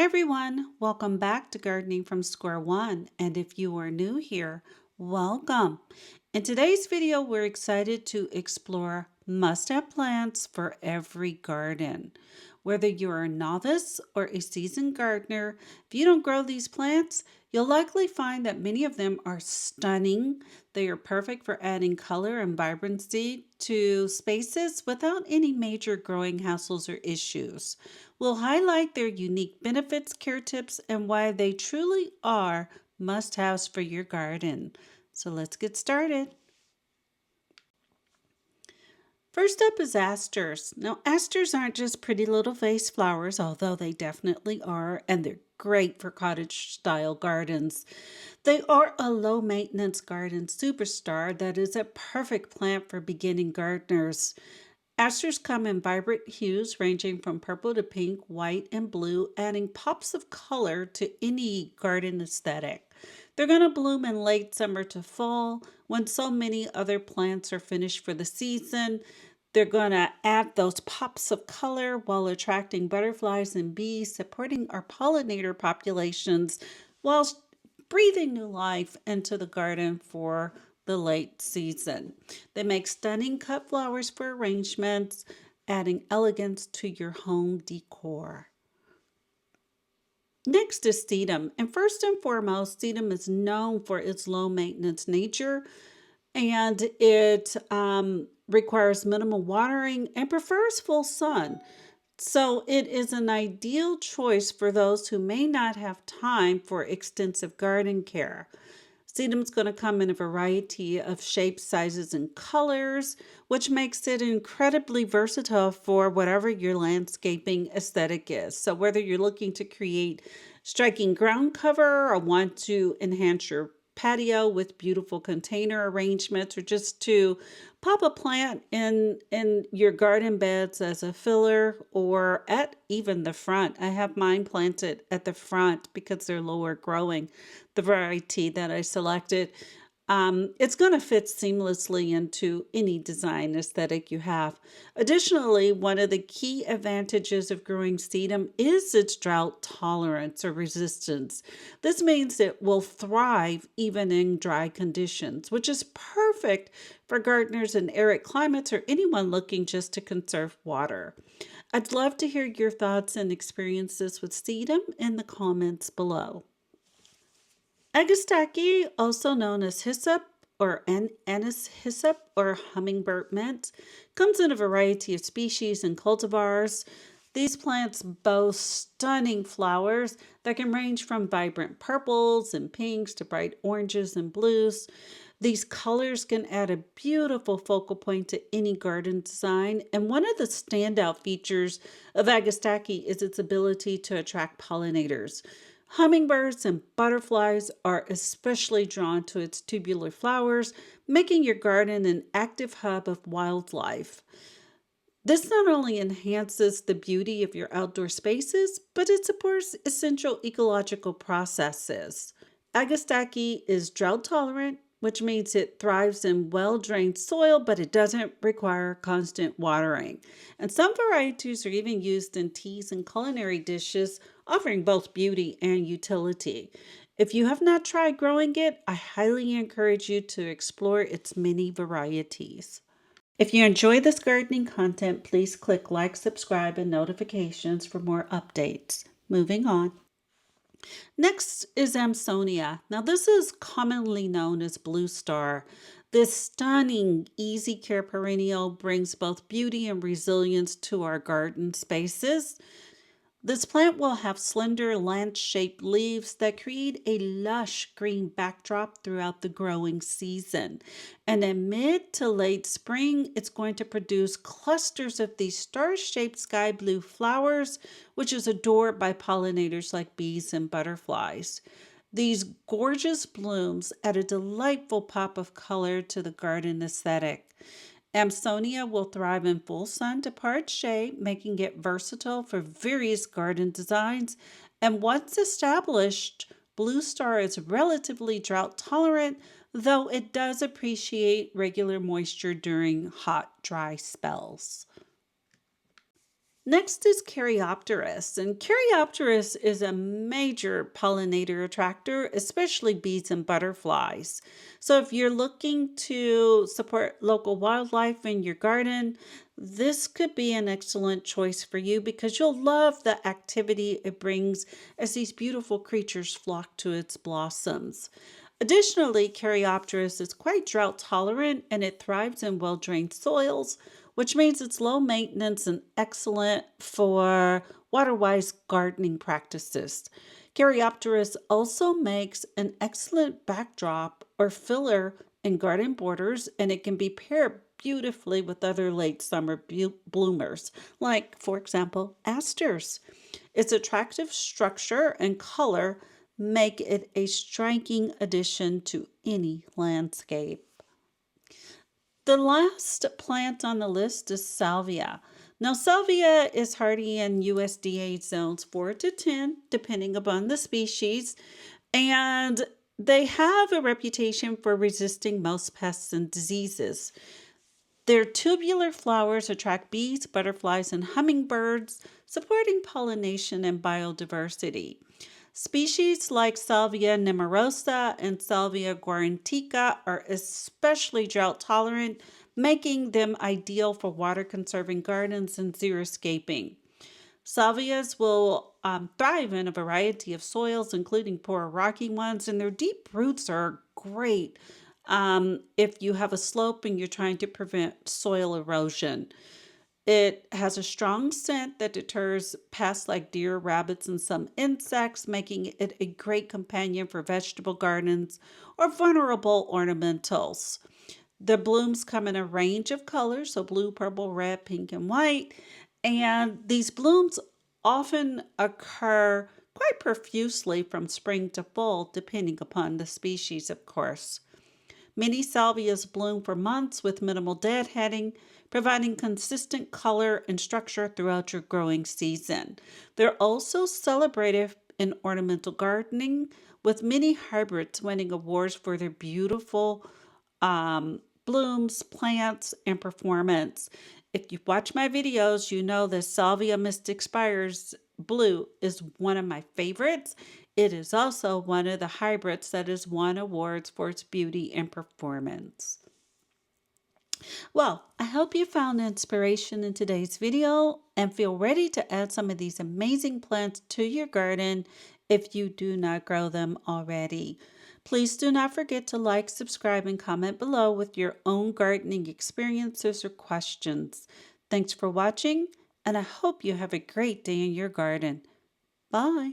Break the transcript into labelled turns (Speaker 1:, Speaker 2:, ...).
Speaker 1: everyone, welcome back to Gardening from Square One. And if you are new here, welcome. In today's video, we're excited to explore must-have plants for every garden. Whether you're a novice or a seasoned gardener, if you don't grow these plants, you'll likely find that many of them are stunning. They are perfect for adding color and vibrancy to spaces without any major growing hassles or issues. We'll highlight their unique benefits, care tips, and why they truly are must-haves for your garden. So let's get started. First up is asters. Now, asters aren't just pretty little vase flowers, although they definitely are, and they're great for cottage-style gardens. They are a low-maintenance garden superstar that is a perfect plant for beginning gardeners. Asters come in vibrant hues ranging from purple to pink, white, and blue, adding pops of color to any garden aesthetic. They're going to bloom in late summer to fall when so many other plants are finished for the season. They're going to add those pops of color while attracting butterflies and bees, supporting our pollinator populations whilst breathing new life into the garden for the late season. They make stunning cut flowers for arrangements, adding elegance to your home decor. Next is sedum, and first and foremost, sedum is known for its low maintenance nature, and it requires minimal watering and prefers full sun. So it is an ideal choice for those who may not have time for extensive garden care. Sedum is going to come in a variety of shapes, sizes, and colors, which makes it incredibly versatile for whatever your landscaping aesthetic is. So whether you're looking to create striking ground cover or want to enhance your patio with beautiful container arrangements, or just to pop a plant in your garden beds as a filler or at even the front. I have mine planted at the front because they're lower growing, the variety that I selected. It's going to fit seamlessly into any design aesthetic you have. Additionally, one of the key advantages of growing sedum is its drought tolerance or resistance. This means it will thrive even in dry conditions, which is perfect for gardeners in arid climates or anyone looking just to conserve water. I'd love to hear your thoughts and experiences with sedum in the comments below. Agistaki, also known as hyssop or anise hyssop or hummingbird mint, comes in a variety of species and cultivars. These plants boast stunning flowers that can range from vibrant purples and pinks to bright oranges and blues. These colors can add a beautiful focal point to any garden design, and one of the standout features of Agastaki is its ability to attract pollinators. Hummingbirds and butterflies are especially drawn to its tubular flowers, making your garden an active hub of wildlife. This not only enhances the beauty of your outdoor spaces, but it supports essential ecological processes. Agastaki is drought tolerant, which means it thrives in well-drained soil, but it doesn't require constant watering. And some varieties are even used in teas and culinary dishes, offering both beauty and utility. If you have not tried growing it, I highly encourage you to explore its many varieties. If you enjoy this gardening content, please click like, subscribe, and notifications for more updates. Moving on. Next is Amsonia. Now this is commonly known as blue star. This stunning, easy care perennial brings both beauty and resilience to our garden spaces. This plant will have slender lance-shaped leaves that create a lush green backdrop throughout the growing season. And in mid to late spring, it's going to produce clusters of these star-shaped sky blue flowers, which is adored by pollinators like bees and butterflies. These gorgeous blooms add a delightful pop of color to the garden aesthetic. Amsonia will thrive in full sun to part shade, making it versatile for various garden designs. And once established, Blue Star is relatively drought tolerant, though it does appreciate regular moisture during hot, dry spells. Next is Karaopterus, and Karaopterus is a major pollinator attractor, especially bees and butterflies. So if you're looking to support local wildlife in your garden, this could be an excellent choice for you because you'll love the activity it brings as these beautiful creatures flock to its blossoms. Additionally, Caryopteris is quite drought tolerant and it thrives in well drained soils, which means it's low maintenance and excellent for water wise gardening practices. Caryopteris also makes an excellent backdrop or filler in garden borders, and it can be paired beautifully with other late summer bloomers, like, for example, asters. Its attractive structure and color make it a striking addition to any landscape. The last plant on the list is Salvia. Now, Salvia is hardy in USDA zones 4 to 10, depending upon the species, and they have a reputation for resisting most pests and diseases. Their tubular flowers attract bees, butterflies, and hummingbirds, supporting pollination and biodiversity. Species like Salvia nemorosa and Salvia guarantica are especially drought tolerant, making them ideal for water conserving gardens and xeriscaping. Salvias will thrive in a variety of soils, including poor rocky ones, and their deep roots are great if you have a slope and you're trying to prevent soil erosion. It has a strong scent that deters pests like deer, rabbits, and some insects, making it a great companion for vegetable gardens or vulnerable ornamentals. The blooms come in a range of colors, so blue, purple, red, pink, and white. And these blooms often occur quite profusely from spring to fall, depending upon the species, of course. Many salvias bloom for months with minimal deadheading, providing consistent color and structure throughout your growing season. They're also celebrated in ornamental gardening, with many hybrids winning awards for their beautiful blooms, plants, and performance. If you watch my videos, you know that Salvia Mystic Spires Blue is one of my favorites. It is also one of the hybrids that has won awards for its beauty and performance. Well, I hope you found inspiration in today's video and feel ready to add some of these amazing plants to your garden if you do not grow them already. Please do not forget to like, subscribe, and comment below with your own gardening experiences or questions. Thanks for watching, and I hope you have a great day in your garden. Bye.